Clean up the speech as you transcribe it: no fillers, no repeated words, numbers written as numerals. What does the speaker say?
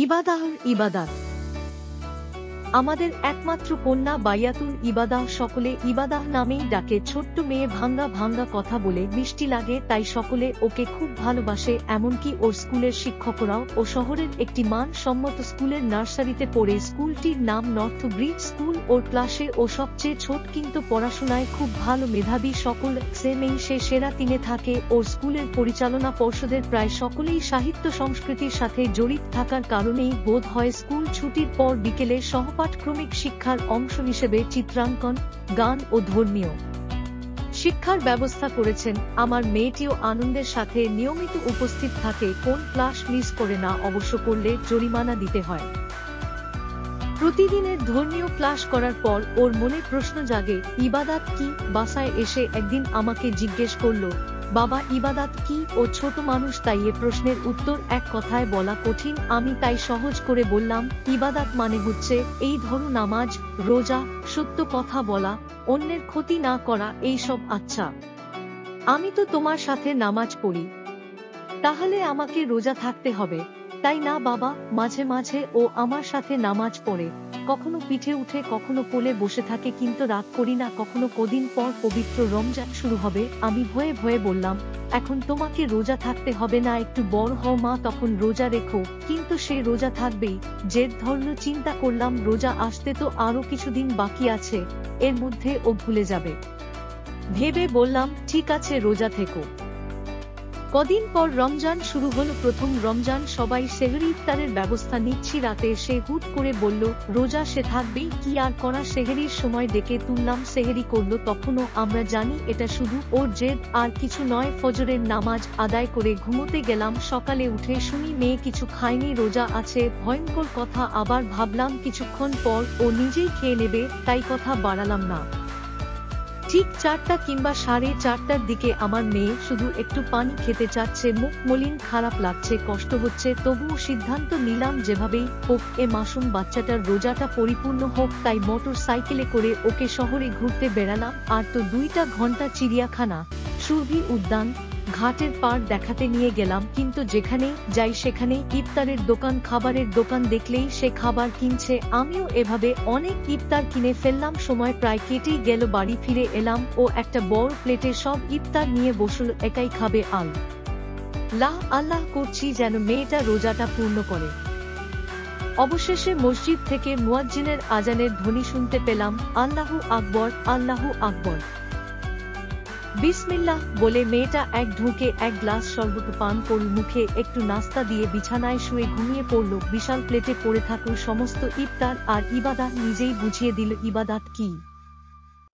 ইবাদাহুল ইবাদাত। আমাদের একমাত্র কন্যা বাইয়াতুল ইবাদাহ, সকলে ইবাদাহ নামেই ডাকে। ছোট্ট মেয়ে, ভাঙ্গা ভাঙ্গা কথা বলে, মিষ্টি লাগে, তাই সকলে ওকে খুব ভালোবাসে। এমনকি ওর স্কুলের শিক্ষকরাও। ও শহরের একটি মানসম্মত স্কুলের নার্সারিতে পড়ে। স্কুলটির নাম নর্থ ব্রিজ স্কুল। ওর ক্লাসে ও সবচেয়ে ছোট, কিন্তু পড়াশোনায় খুব ভালো, মেধাবী। সকল সেমেই সে সেরা তিনে থাকে। ওর স্কুলের পরিচালনা পর্ষদের প্রায় সকলেই সাহিত্য সংস্কৃতির সাথে জড়িত থাকার কারণেই বোধ হয় স্কুল ছুটির পর বিকেলে পাঠক্রমিক শিক্ষার অংশ হিসেবে চিত্রাঙ্কন, গান ও ধর্মীয় শিক্ষার ব্যবস্থা করেছেন। আমার মেয়েটিও আনন্দের সাথে নিয়মিত উপস্থিত থাকে, কোন ক্লাস মিস করে না। অবশ্য করলে জরিমানা দিতে হয়। প্রতিদিনের ধর্মীয় ক্লাস করার পর ওর মনে প্রশ্ন জাগে, ইবাদাত কি? বাসায় এসে একদিন আমাকে জিজ্ঞেস করলো, বাবা ইবাদাত কি? ও ছোট মানুষ, তাই এ প্রশ্নের উত্তর এক কথায় বলা কঠিন। আমি তাই সহজ করে বললাম, ইবাদাত মানে হচ্ছে এই ধরো নামাজ, রোজা, সত্য কথা বলা, অন্যের ক্ষতি না করা, এই সব। আচ্ছা, আমি তো তোমার সাথে নামাজ পড়ি, তাহলে আমাকে রোজা থাকতে হবে তাই না? বাবা মাঝে মাঝে ও আমার সাথে নামাজ পড়ে, কখনো পিঠে উঠে, কখনো কোলে বসে থাকে, কিন্তু রাগ করি না কখনো। কদিন পর পবিত্র রমজান শুরু হবে। আমি ভয়ে ভয়ে বললাম, এখন তোমাকে রোজা থাকতে হবে না, একটু বড় হও মা, তখন রোজা রেখো। কিন্তু সে রোজা থাকবেই, জেদ ধরল। চিন্তা করলাম, রোজা আসতে তো আরো কিছুদিন বাকি আছে, এর মধ্যে ও ভুলে যাবে। ভেবে বললাম, ঠিক আছে, রোজা থেকো। কদিন পর রমজান শুরু হলো। প্রথম রমজান, সবাই সেহরি ইফতারের ব্যবস্থা নিচ্ছি। রাতে সে হুট করে বলল, রোজা সে থাকবেই, কি আর করা। সেহরির সময় ডেকে তুললাম, সেহরি করলো। তখনও আমরা জানি এটা শুধু ওর জেদ, আর কিছু নয়। ফজরের নামাজ আদায় করে ঘুমোতে গেলাম। সকালে উঠে শুনি মেয়ে কিছু খায়নি, রোজা আছে। ভয়ঙ্কর কথা। আবার ভাবলাম কিছুক্ষণ পর ও নিজেই খেয়ে নেবে, তাই কথা বাড়ালাম না। ঠিক 4টা কিংবা 4:30টার দিকে আমার মেয়ে শুধু একটু পানি খেতে চাচ্ছে, মুখ মলিন, খারাপ লাগছে, কষ্ট হচ্ছে। তবুও সিদ্ধান্ত নিলাম, যেভাবেই হোক এ মাসুম বাচ্চাটার রোজাটা পরিপূর্ণ হোক। তাই মোটর সাইকেলে করে ওকে শহরে ঘুরতে বেড়ালাম। আর তো 2টা ঘন্টা চিড়িয়াখানা, সুরভি উদ্যান, ঘাটের পাড় দেখাতে নিয়ে গেলাম। কিন্তু যেখানে যাই সেখানে ইফতারের দোকান, খাবারের দোকান দেখলেই সে খাবার কিনছে। আমিও এভাবে অনেক ইফতার কিনে ফেললাম। সময় প্রায় কেটেই গেল। বাড়ি ফিরে এলাম, ও একটা বড় প্লেটে সব ইফতার নিয়ে বসল, একাই খাবে। আল্লাহ আল্লাহ করছি যেন মেয়েটা রোজাটা পূর্ণ করে। অবশেষে মসজিদ থেকে মুয়াজ্জিনের আজানের ধ্বনি শুনতে পেলাম, আল্লাহু আকবর, আল্লাহু আকবর। বিসমিল্লাহ বলে মেয়েটা এক ঢুকে এক গ্লাস শরবত পান করল, মুখে একটু নাস্তা দিয়ে বিছানায় শুয়ে ঘুমিয়ে পড়ল। বিশাল প্লেটে পড়ে থাকুন সমস্ত ইফতার আর ইবাদাত নিজেই বুঝিয়ে দিল ইবাদাত কি।